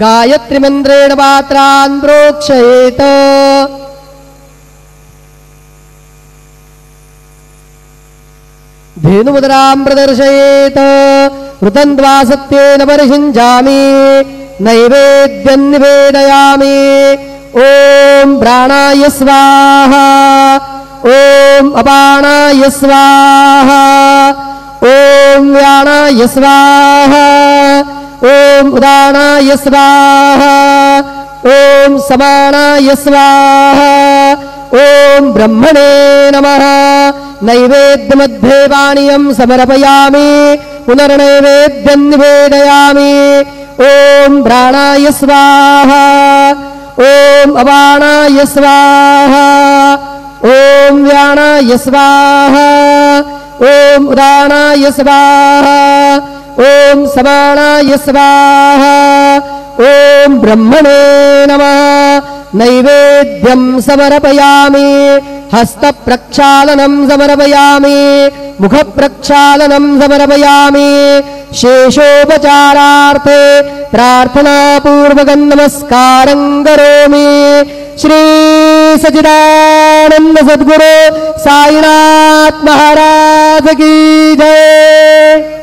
गायत्री मंत्रेण पात्रान् प्रोक्षयेत धेनुमुद्रां प्रदर्शयेत ऋतन्त्वा सत्येन परिषिञ्जामि नैवेद्यं निवेदयामि ॐ प्राणाय स्वाहा ॐ अपानाय स्वाहा ॐ व्यानाय स्वाहा ॐ उदानाय स्वाहा ॐ समानाय स्वाहा ॐ ब्रह्मणे नमः नैवेद्यमध्ये पानीयं समर्पयामि पुनर्नैवेद्यं निवेदयामि ॐ प्राणाय स्वाहा ॐ अपानाय स्वाहा ॐ व्यानाय स्वाहा ॐ उदानाय स्वाहा ॐ समानाय स्वाहा ॐ ब्रह्मणे नमः नैवेद्यं समर्पयामि हस्तप्रक्षालनं समर्पयामि मुखप्रक्षालनं समर्पयामि शेषोपचारार्थे प्रार्थनापूर्वकं नमस्कारं करोमि श्री सच्चिदानंद सद्गुरु साईनाथ महाराज की जय।